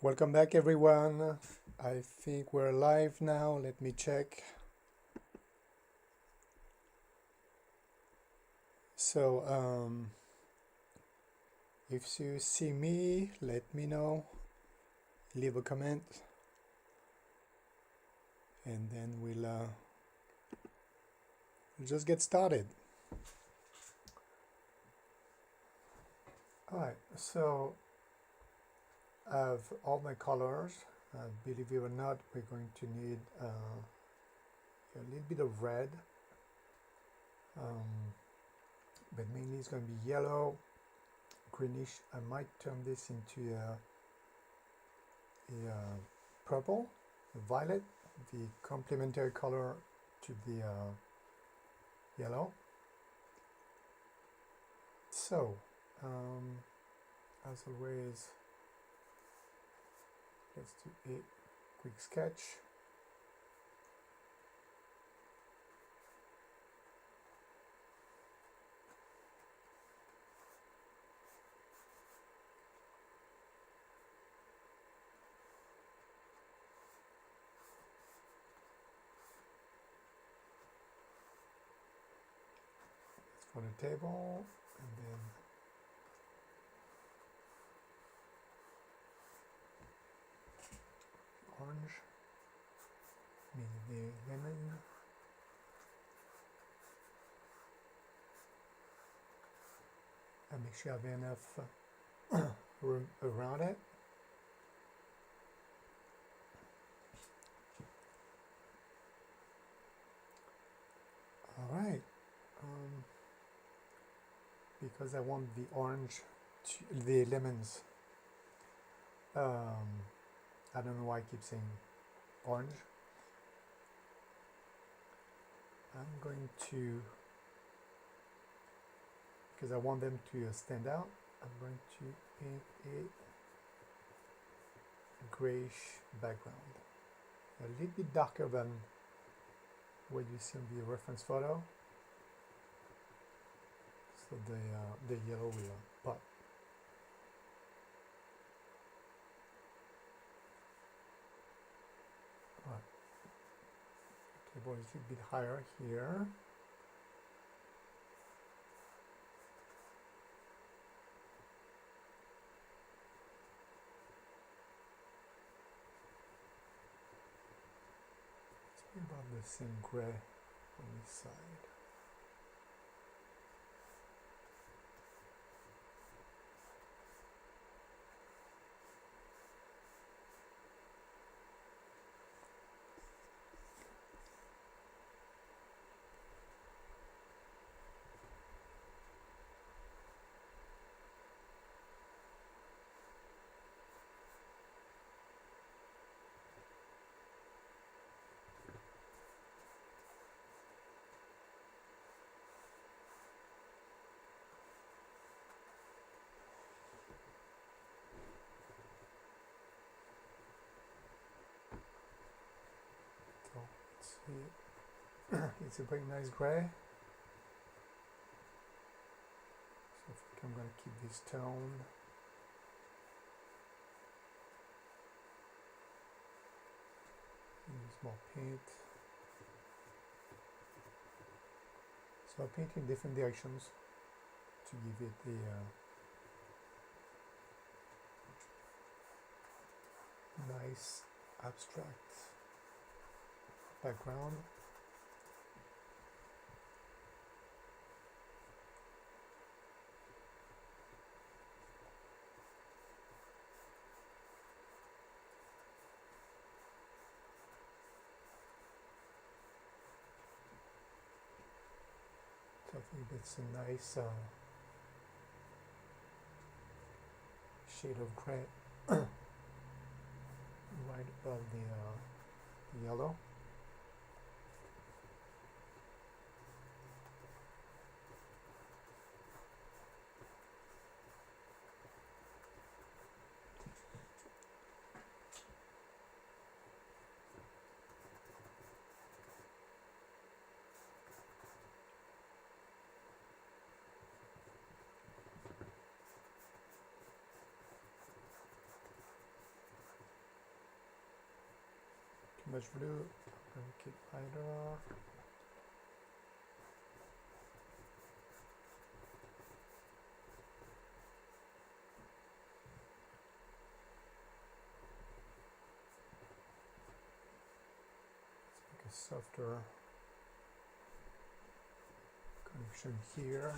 Welcome back, everyone. I think we're live now. Let me check. So, if you see me, let me know. Leave a comment, and then we'll just get started. All right. So, I have all my colors. Believe it or not, we're going to need a little bit of red, but mainly it's going to be yellow, greenish. I might turn this into a purple, a violet, the complementary color to the yellow. So, as always, let's do a quick sketch. For the table, and then orange, maybe the lemon, and make sure I have enough room around it. All right, because I want the orange, the lemons. I don't know why I keep saying orange. I'm going to, because I want them to stand out, I'm going to paint a grayish background, a little bit darker than what you see in the reference photo, so the yellow will pop. Right. Table is a little bit higher here. About the same gray on this side. So let's see. It's a very nice gray. So I think I'm going to keep this tone. Use more paint. So I paint in different directions to give it the nice abstract background. So I think it's a nice shade of gray right above the yellow. much blue. I'm going to keep lighter. Let's make a softer connection here.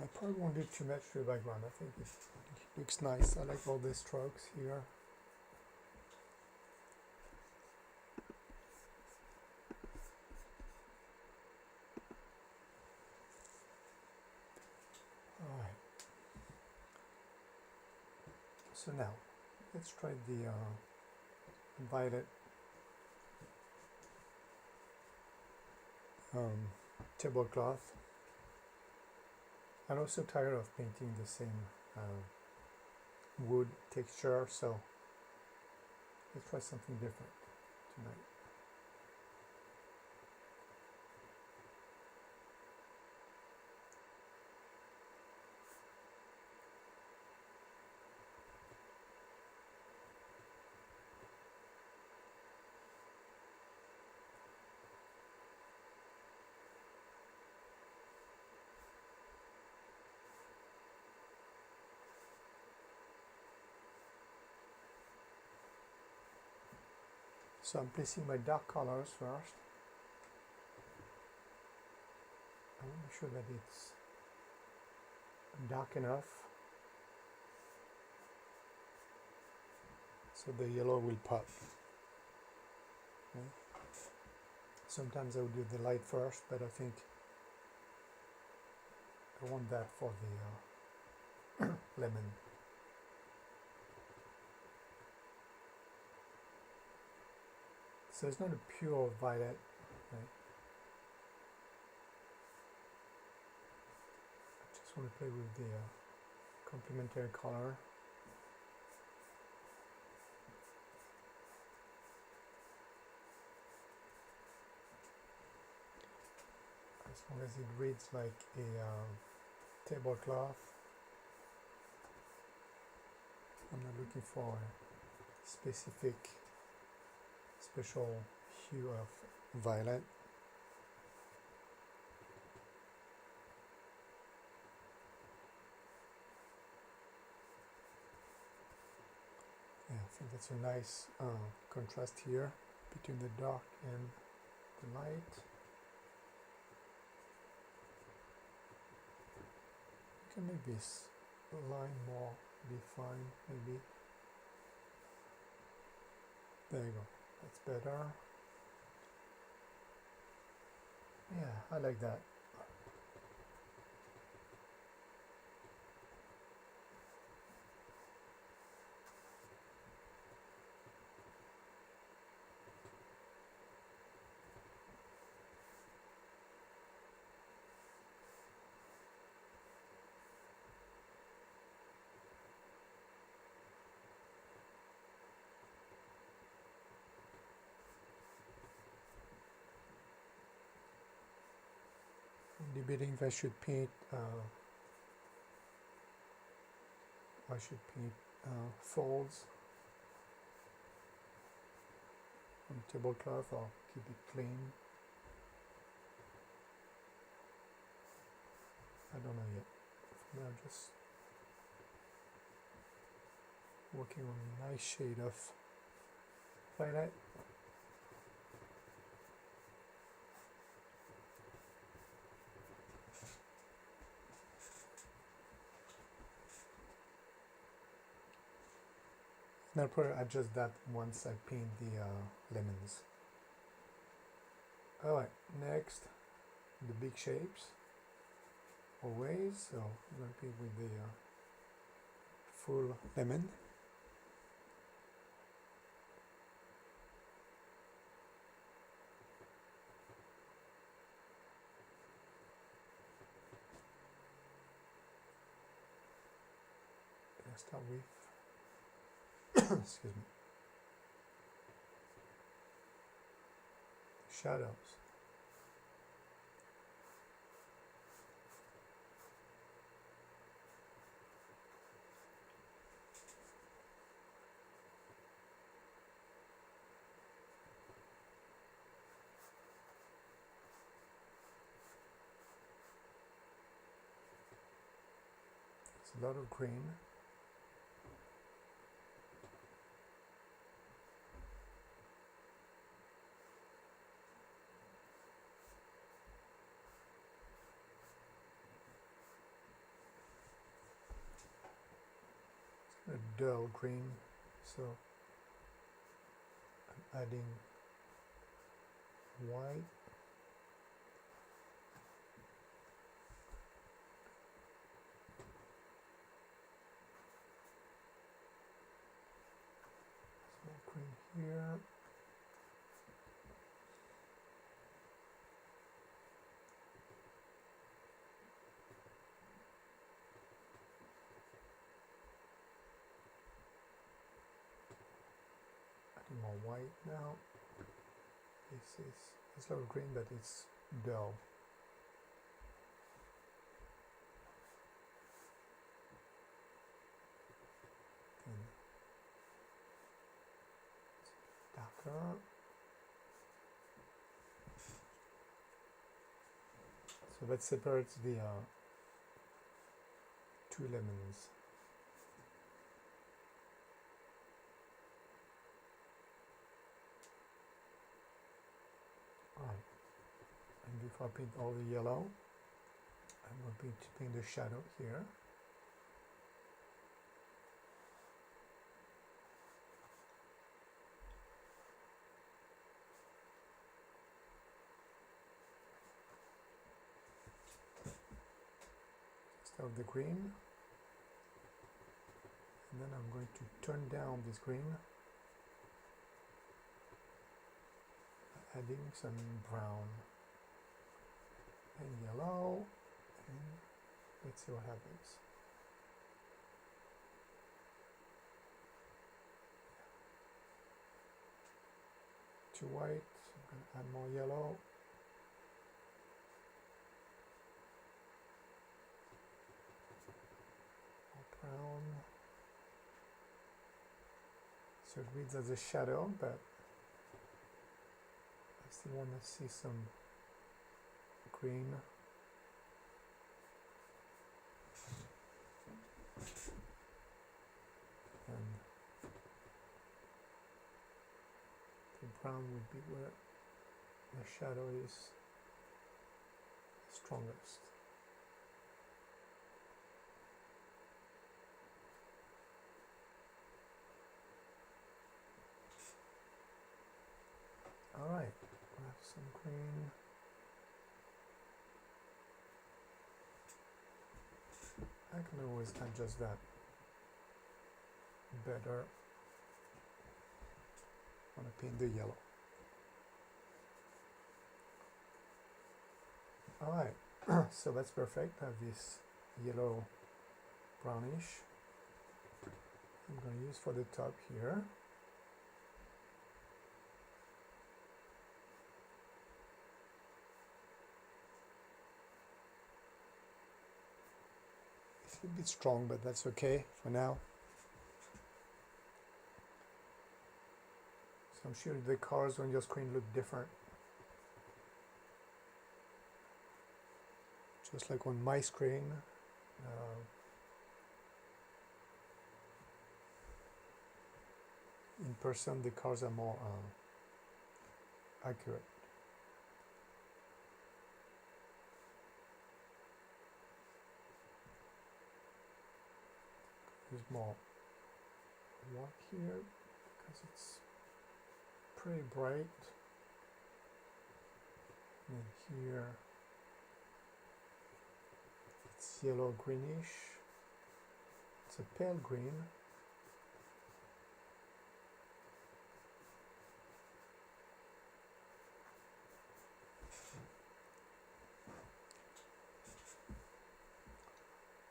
I probably won't do too much to the background. I think it looks nice. I like all the strokes here. Alright. So now, let's try the violet tablecloth. I'm also tired of painting the same wood texture, so let's try something different tonight. So I'm placing my dark colors first. I want to make sure that it's dark enough so the yellow will pop. Okay. Sometimes I will do the light first, but I think I want that for the lemon. So it's not a pure violet, right? I just want to play with the complementary color. As long as it reads like a tablecloth. I'm not looking for a specific special hue of violet. Yeah, I think that's a nice contrast here between the dark and the light. You can make this line more defined, maybe. There you go. That's better. Yeah, I like that. Debating if I should paint folds on tablecloth or keep it clean. I don't know yet. For now, just working on a nice shade of violet. And I'll probably adjust that once I paint the lemons. Alright, next, the big shapes. Always, so I'm going to paint with the full lemon. start with excuse me, shadows. It's a lot of green. A dull green, so I'm adding white. Small green here. Adding more white now. It's a little green, but it's dull. And darker. So that separates the two lemons. Alright, and before I paint all the yellow, I'm going to paint the shadow here. Start with the green, and then I'm going to turn down this green, adding some brown and yellow, and let's see what happens. Too white, I'm going to add more yellow. More brown. So it reads as a shadow, but I still want to see some green. And the brown would be where the shadow is strongest. All right, grab some green. I can always adjust that better. I want to paint the yellow. Alright, so that's perfect. I have this yellow brownish I'm going to use for the top here. It's a bit strong, but that's okay for now. So I'm sure the colors on your screen look different. Just like on my screen. In person, the colors are more accurate. There's more work here because it's pretty bright. And here it's yellow greenish. It's a pale green.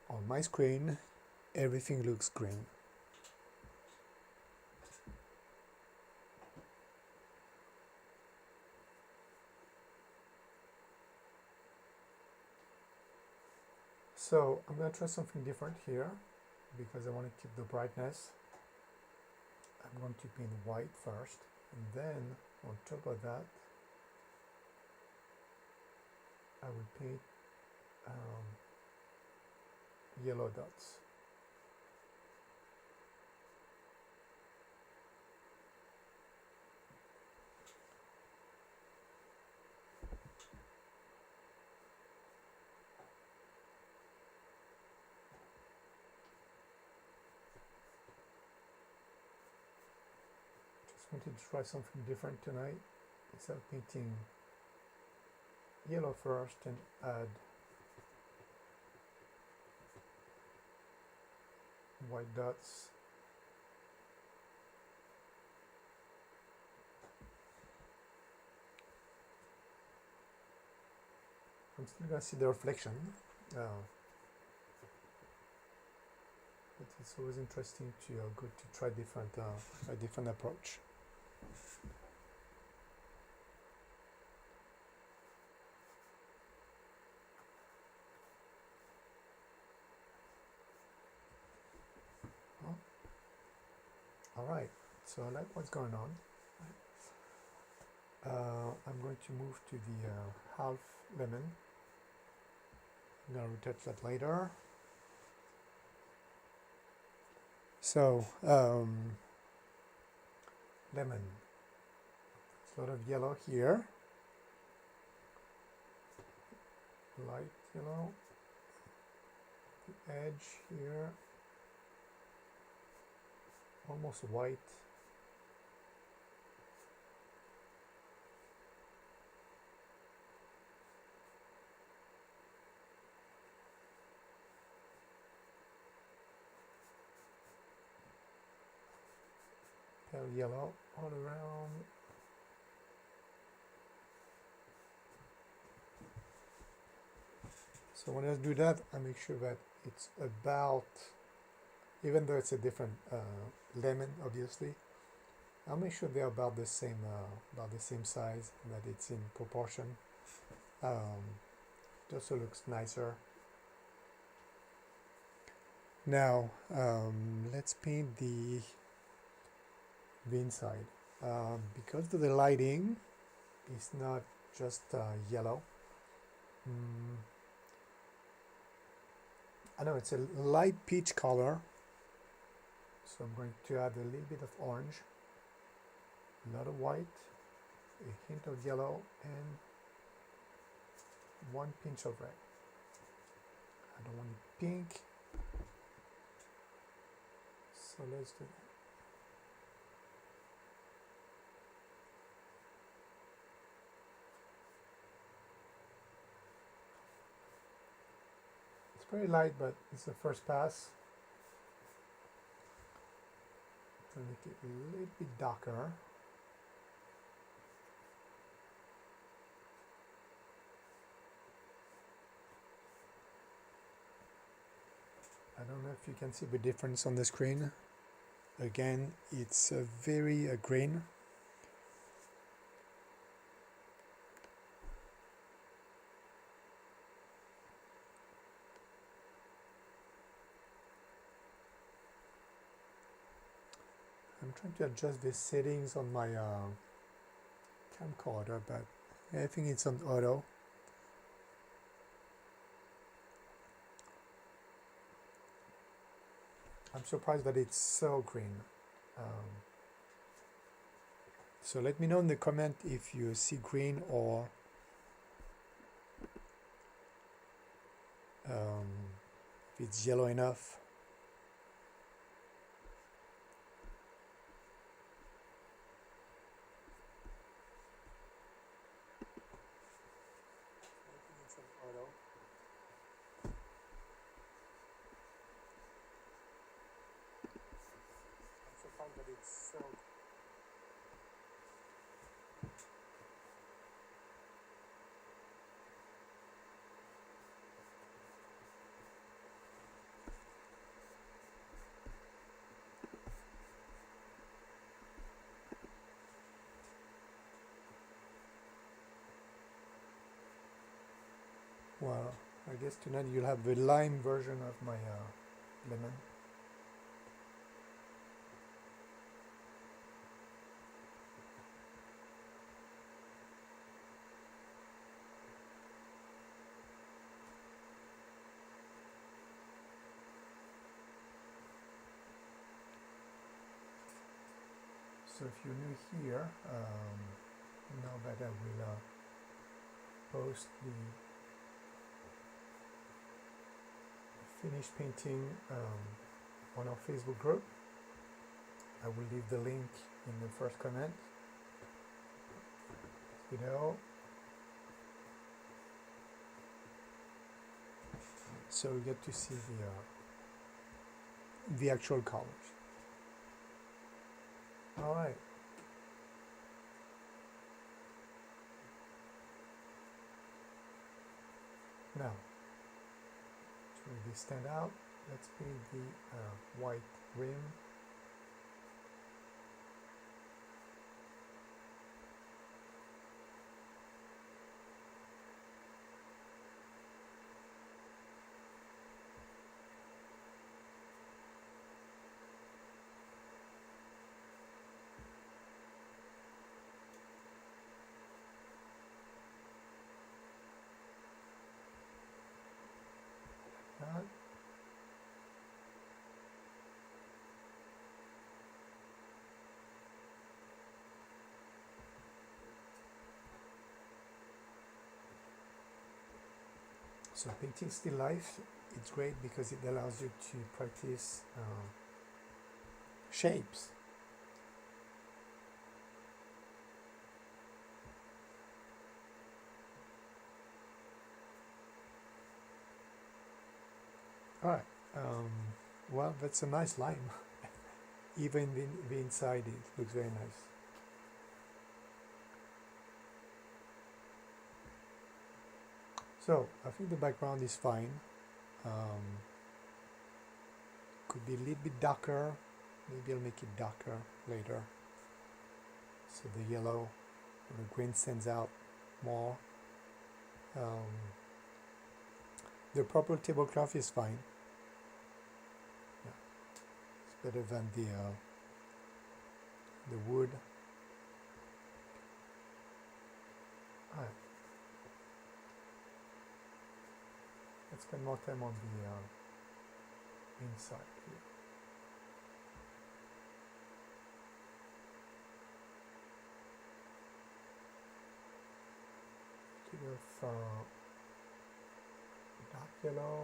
On my screen everything looks green. So I'm going to try something different here because I want to keep the brightness. I'm going to paint white first, and then on top of that I will paint yellow dots. Just wanted to try something different tonight. Instead of painting yellow first and add white dots. I'm still gonna see the reflection, but it's always interesting to go to try a different approach. All right, so I like what's going on. I'm going to move to the half lemon. I'm going to retouch that later. So, lemon. There's a lot of yellow here. Light yellow. The edge here. Almost white. Pale yellow all around. So when I do that, I make sure that it's about, even though it's a different lemon, obviously, I'll make sure they're about the same size, that it's in proportion. It also looks nicer. Now let's paint the inside. Because of the lighting, it's not just yellow. I know it's a light peach color, so I'm going to add a little bit of orange, a lot of white, a hint of yellow, and one pinch of red. I don't want it pink, so let's do that. It's very light, but it's the first pass. To make it a little bit darker. I don't know if you can see the difference on the screen. Again, it's very green. I'm trying to adjust the settings on my camcorder, but I think it's on auto. I'm surprised that it's so green. So let me know in the comment if you see green or if it's yellow enough. But it's so Well, I guess tonight you'll have the lime version of my lemon. So if you're new here, know that I will post the finished painting on our Facebook group. I will leave the link in the first comment video. So you get to see the actual colors. All right. Now, to really stand out, let's paint the white rim. That. So painting still life, it's great because it allows you to practice shapes. All right. Well, that's a nice lime. Even the inside, it looks very nice. So I think the background is fine. Could be a little bit darker. Maybe I'll make it darker later. So the yellow or the green stands out more. The purple tablecloth is fine. Yeah. It's better than the wood. All right. Let's spend more time on the inside here. Bit of dark yellow.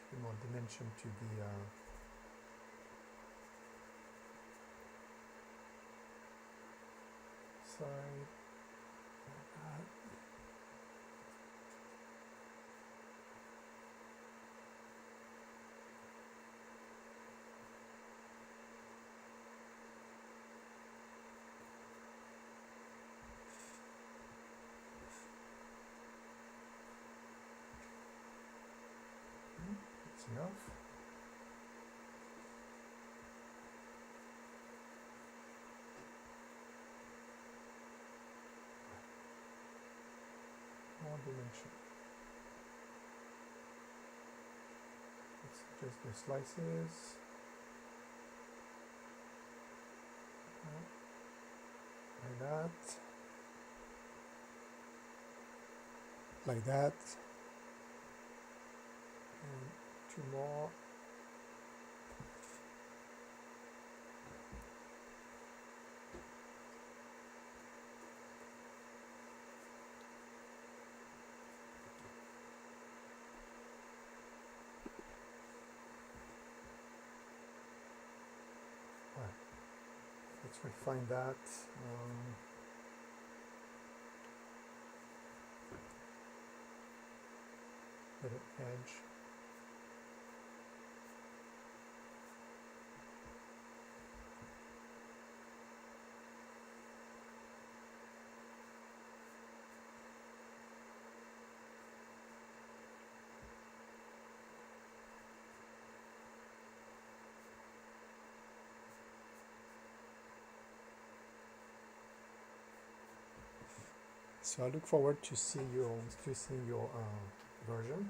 To give more dimension to the side. That's enough. More dimension. Let's adjust the slices. Like that. Like that. And two more. Let's refine that. Bit of edge. So I look forward to seeing your version.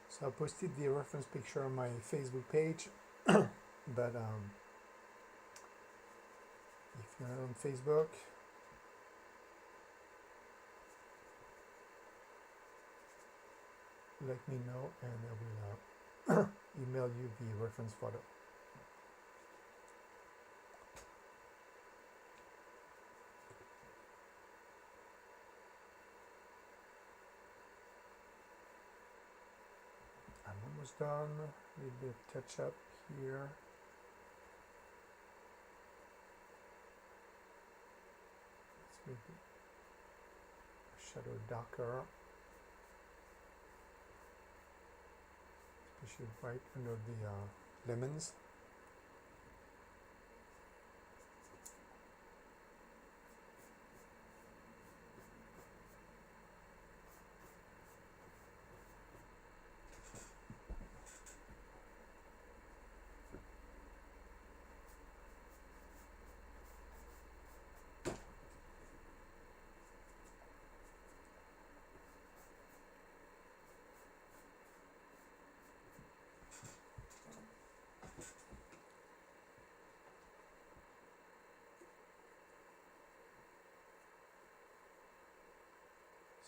So I posted the reference picture on my Facebook page, but if you're not on Facebook, let me know and I will email you the reference photo. I'm almost done. A little bit of touch up here. Let's make the shadow darker, especially right under the lemons.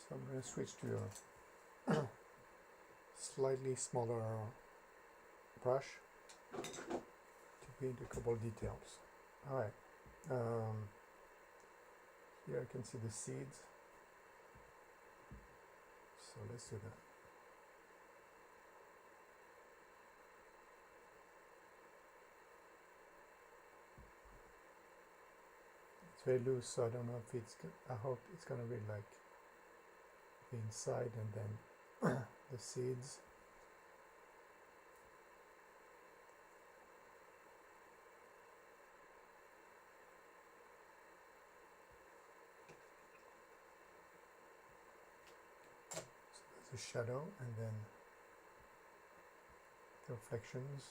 So I'm going to switch to a slightly smaller brush to paint a couple details. Alright, here I can see the seeds, so let's do that. It's very loose, so I don't know if it's, I hope it's going to be like the inside and then the seeds. So there's a shadow and then the reflections.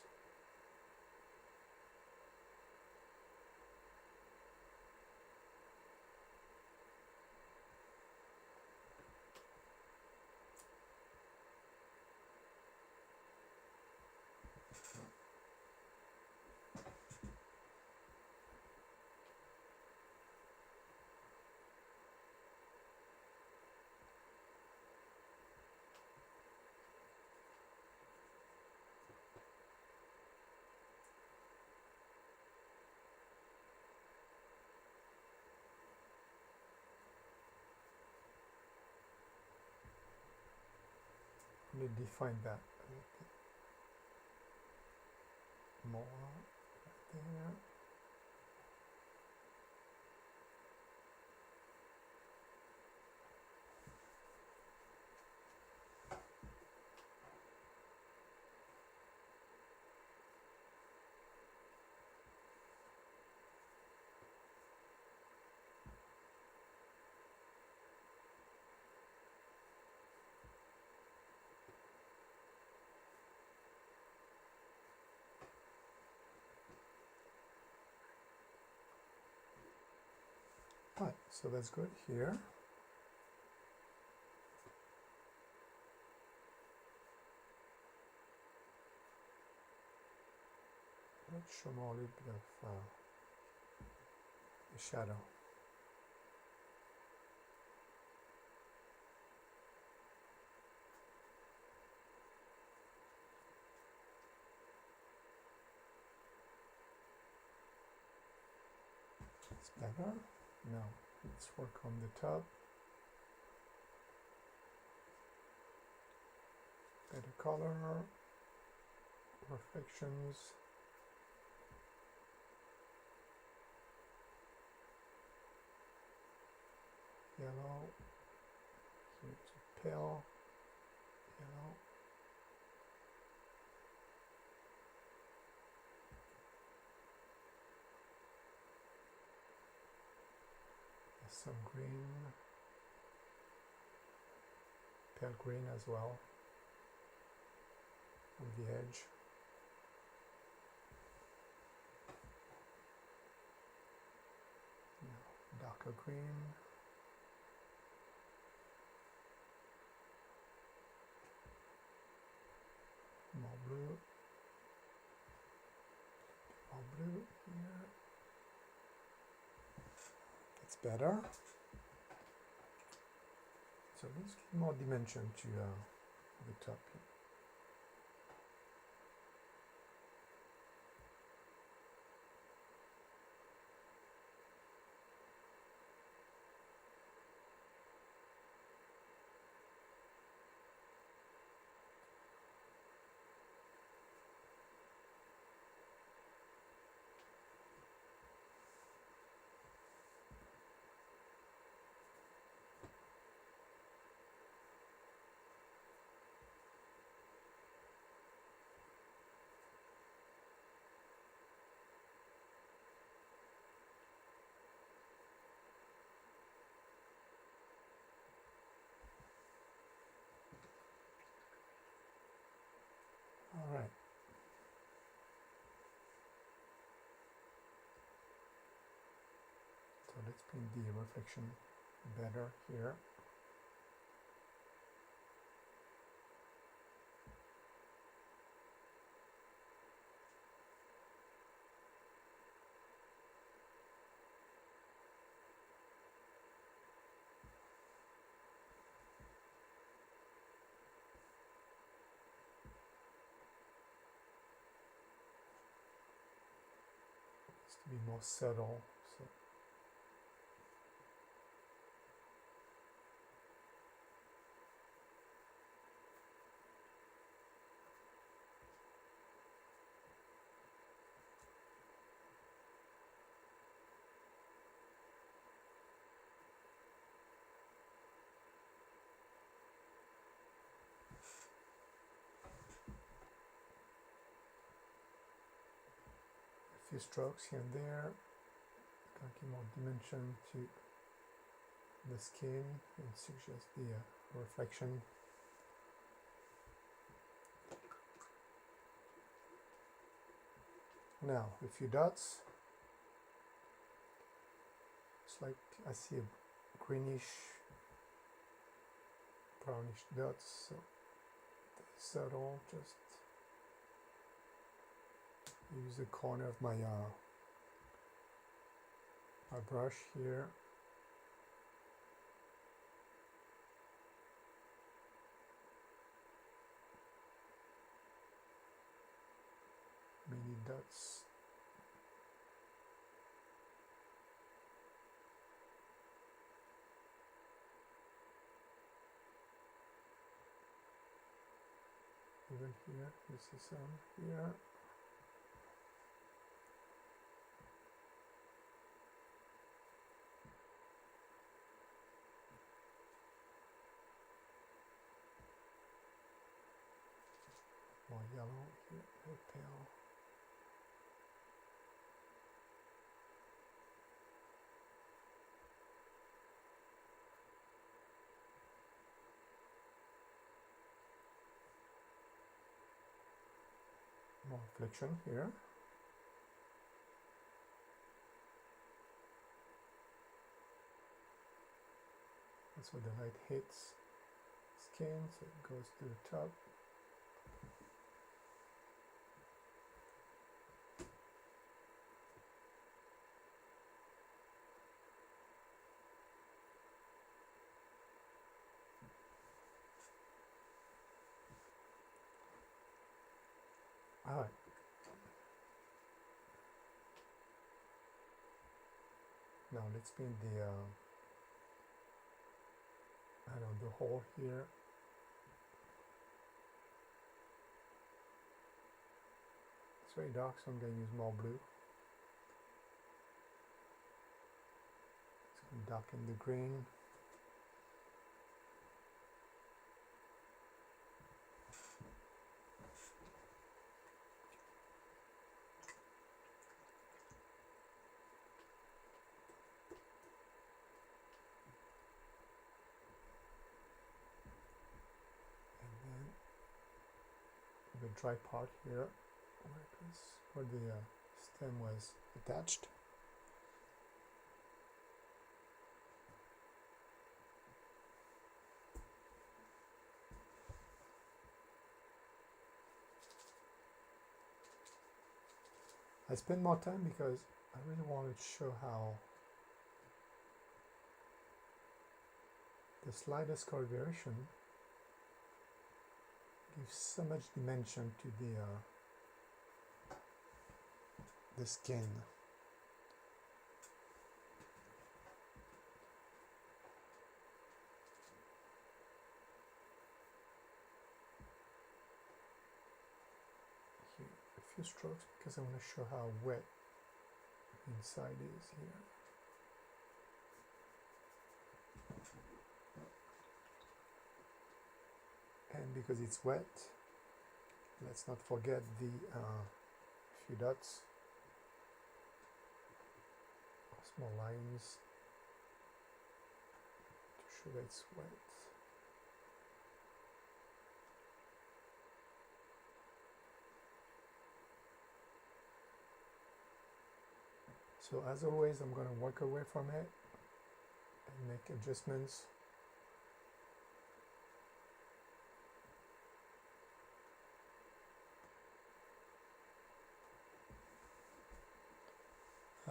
Let me define that a little bit more right there. Right, so that's good here. Let's show more a little bit of the shadow. It's better. Now let's work on the top. Better color, reflections. Yellow. Here it's a pale yellow. Some green. pale green as well on the edge. Now, darker green. More blue. More blue here. That's better. So let's give more dimension to the top here. All right. So let's paint the reflection better here. To be more subtle. So a few strokes here and there. Give more dimension to the skin and suggest the reflection. Now a few dots. It's like I see a greenish, brownish dots. So subtle. Just use the corner of my brush here. Mini dots. Even here, you see some here. More yellow here, very pale. More reflection here. That's where the light hits skin, so it goes to the top. All right. Now let's paint the the hole here. It's very dark, so I'm going to use more blue. It's going to darken the green. dry part here where the stem was attached. I spent more time because I really wanted to show how the slightest color variation gives so much dimension to the skin. Here, a few strokes because I want to show how wet inside is here. And because it's wet, let's not forget the few dots, small lines to show that it's wet. So as always, I'm going to work away from it and make adjustments.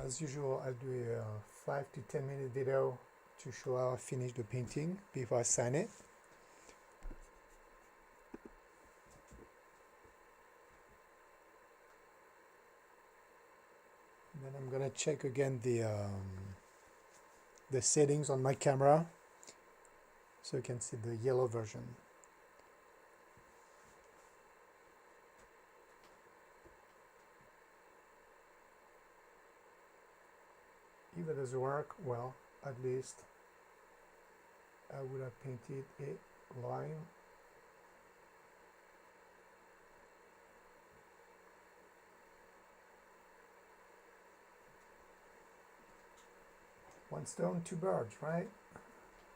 As usual, I'll do a 5 to 10 minute video to show how I finish the painting before I sign it. And then I'm gonna check again the settings on my camera so you can see the yellow version. If it doesn't work, well, at least I would have painted a line. One stone, two birds, right?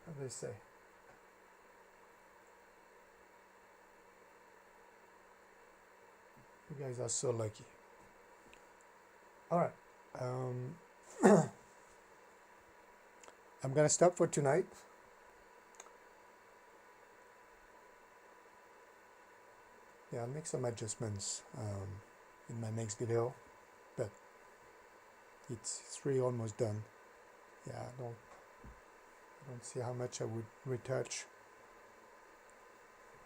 As they say. You guys are so lucky. All right. I'm gonna stop for tonight. Yeah, I'll make some adjustments in my next video, but it's really almost done. Yeah, I don't see how much I would retouch.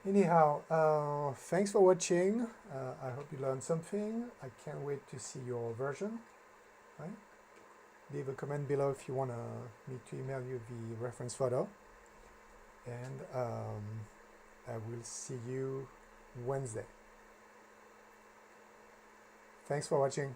Anyhow, thanks for watching. I hope you learned something. I can't wait to see your version. Right? Leave a comment below if you want me to email you the reference photo. And I will see you Wednesday. Thanks for watching.